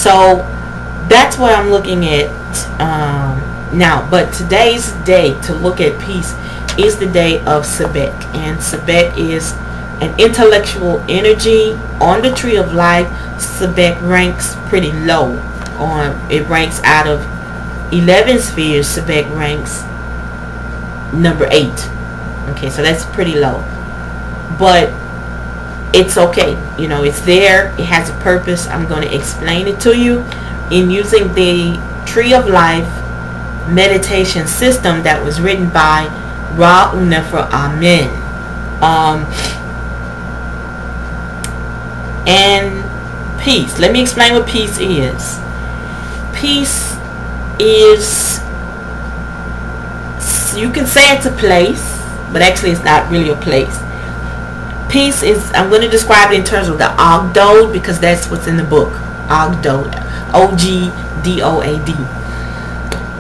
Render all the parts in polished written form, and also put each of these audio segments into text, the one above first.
So that's what I'm looking at now. But today's day to look at peace is the day of Sebek. And Sebek is an intellectual energy on the tree of life. Sebek ranks pretty low. It ranks out of 11 spheres. Sebek ranks number 8. Okay, so that's pretty low. But it's okay. You know, it's there. It has a purpose. I'm going to explain it to you in using the Tree of Life meditation system that was written by Ra Un Nefer Amen. And peace. Let me explain what peace is. Peace is, you can say it's a place, but actually it's not really a place. Peace is, I'm going to describe it in terms of the Ogdoad, because that's what's in the book. Ogdoad. O-G-D-O-A-D.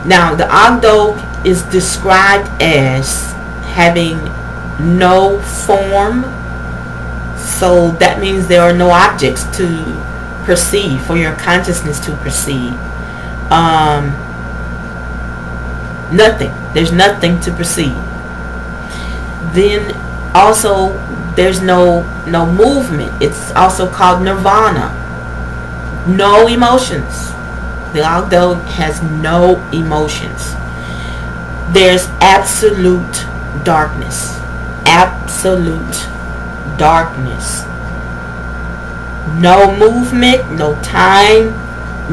Now, the Ogdoad is described as having no form. So that means there are no objects to perceive, for your consciousness to perceive. Nothing. There's nothing to perceive. Then also there's no movement. It's also called nirvana. No emotions. The Ogdoad has no emotions. There's absolute darkness. Absolute darkness. No movement, no time,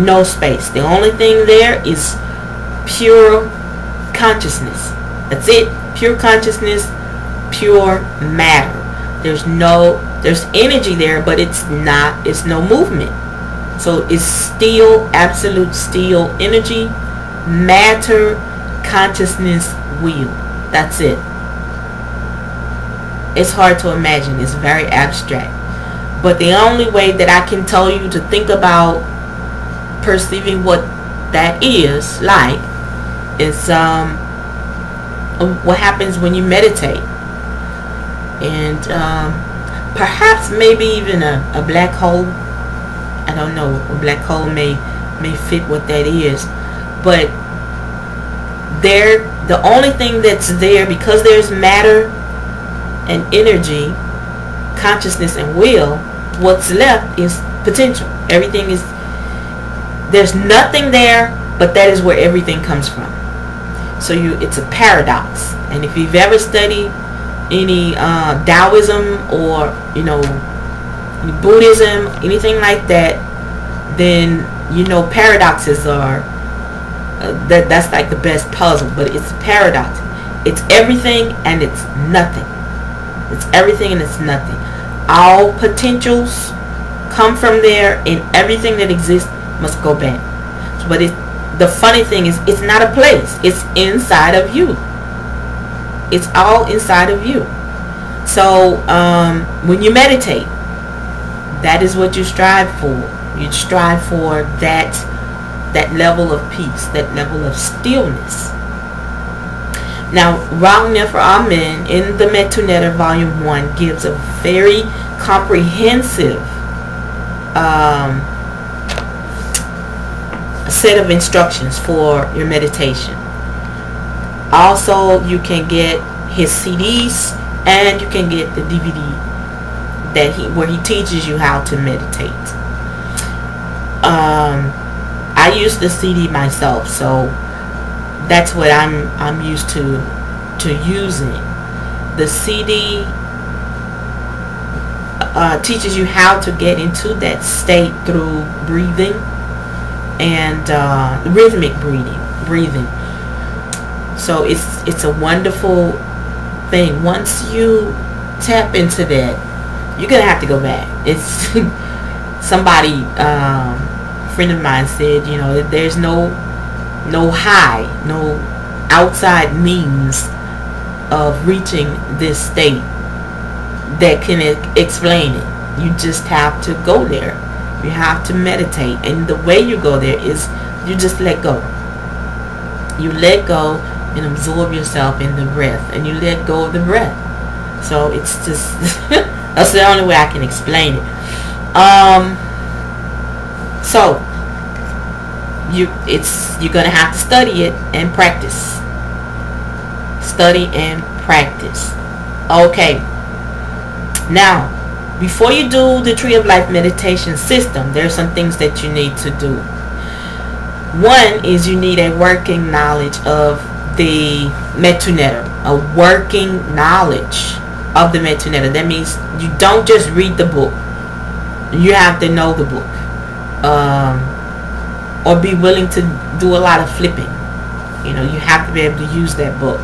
no space. The only thing there is pure consciousness. That's it. Pure consciousness, pure matter. There's energy there, but it's no movement. So it's still, absolute still energy, matter, consciousness, will. That's it. It's hard to imagine. It's very abstract. But the only way that I can tell you to think about perceiving what that is like is what happens when you meditate. And perhaps maybe even a black hole. I don't know. A black hole may fit what that is. But the only thing that's there, because there's matter and energy, consciousness and will, what's left is potential. Everything is, there's nothing there, but that is where everything comes from. So it's a paradox. And if you've ever studied any Taoism or Buddhism, anything like that, then paradoxes are that's like the best puzzle. But it's a paradox. It's everything and it's nothing. It's everything and it's nothing. All potentials come from there, and everything that exists must go back. But the funny thing is, it's not a place. It's inside of you. It's all inside of you. So when you meditate, that is what you strive for. You strive for that level of peace, that level of stillness. Now, Ra Un Nefer Amen in the Metu Neter Volume 1 gives a very comprehensive set of instructions for your meditation. Also, you can get his CDs and you can get the DVD where he teaches you how to meditate. I use the CD myself, so that's what I'm used to using. The CD teaches you how to get into that state through breathing and rhythmic breathing. So it's a wonderful thing. Once you tap into that, you're gonna have to go back. It's somebody, friend of mine said, there's no high, no outside means of reaching this state that can explain it. You just have to go there. You have to meditate, and the way you go there is you just let go. You let go and absorb yourself in the breath, and you let go of the breath. So it's just that's the only way I can explain it. So you're gonna have to study it and practice. Study and practice. Okay. Now, before you do the Tree of Life meditation system, there are some things that you need to do. One is you need a working knowledge of the Metu Neter. A working knowledge of the Metu Neter. That means you don't just read the book. You have to know the book. Or be willing to do a lot of flipping. You know, you have to be able to use that book.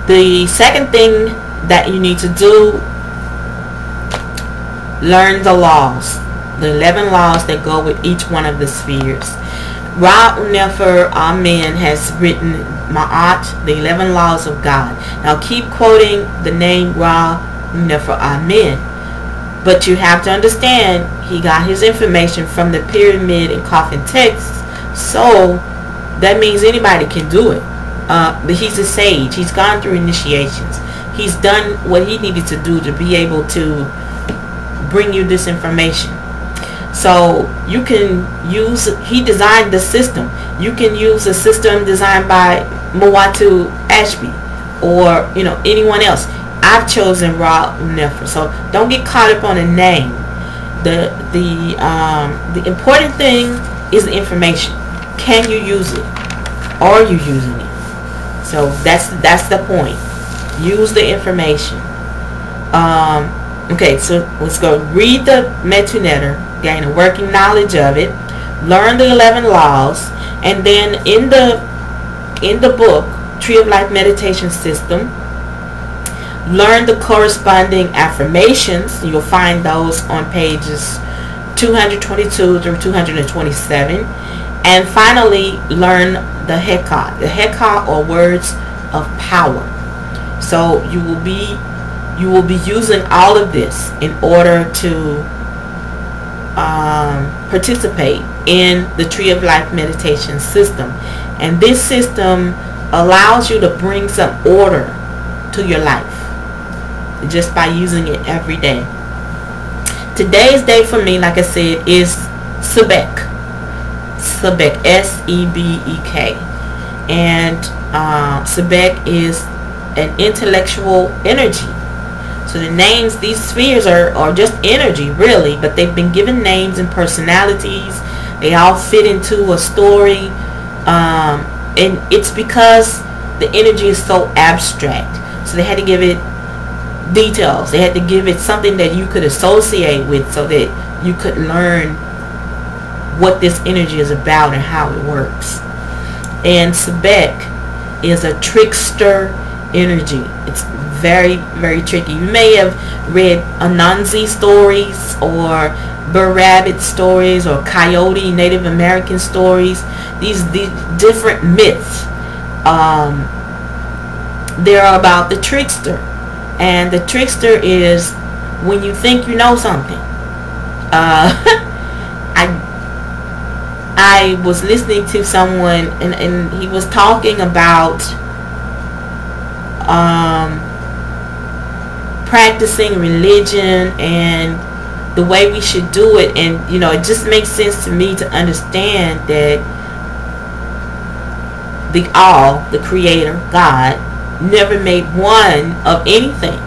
The second thing that you need to do, learn the laws, the 11 laws that go with each one of the spheres. Ra Un Nefer Amen has written Ma'at, the 11 laws of God. Now keep quoting the name Ra Un Nefer Amen, but you have to understand he got his information from the pyramid and coffin texts, so that means anybody can do it. But he's a sage. He's gone through initiations. He's done what he needed to do to be able to bring you this information. So you can use, he designed the system. You can use a system designed by Metu Neter or, you know, anyone else. I've chosen Ra Un Nefer. So don't get caught up on a name. The important thing is the information. Can you use it? Are you using it? So that's the point. Use the information. Okay, so let's go read the Metu Neter, gain a working knowledge of it, learn the 11 laws, and then in the book Tree of Life meditation system, learn the corresponding affirmations. You'll find those on pages 222 through 227. And finally, learn the Heka. The Heka are words of power. So you will be using all of this in order to participate in the Tree of Life meditation system. And this system allows you to bring some order to your life just by using it every day. Today's day for me, like I said, is Sebek. Sebek, S-E-B-E-K. And Sebek is an intellectual energy. So the names, these spheres are just energy, really, but they've been given names and personalities. They all fit into a story, and it's because the energy is so abstract. So they had to give it details. They had to give it something that you could associate with, so that you could learn what this energy is about and how it works. And Sebek is a trickster energy. It's very, very tricky. You may have read Anansi stories or Burr Rabbit stories or Coyote Native American stories. These different myths. They're about the trickster. And the trickster is when you think you know something. I was listening to someone and he was talking about practicing religion and the way we should do it, and you know, it just makes sense to me to understand that the creator, God, never made one of anything.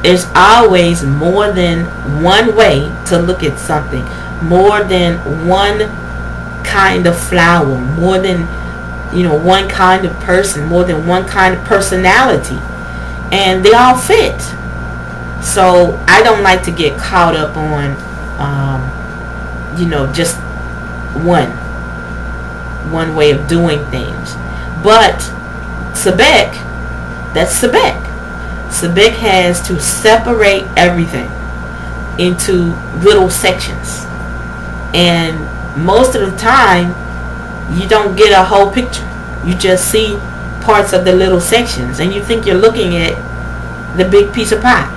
There's always more than one way to look at something, more than one kind of flower, more than, you know, one kind of person, more than one kind of personality, and they all fit. So I don't like to get caught up on you know, just one way of doing things. But Sebek, that's Sebek. Sebek has to separate everything into little sections, and most of the time you don't get a whole picture. You just see parts of the little sections and you think you're looking at the big piece of pie.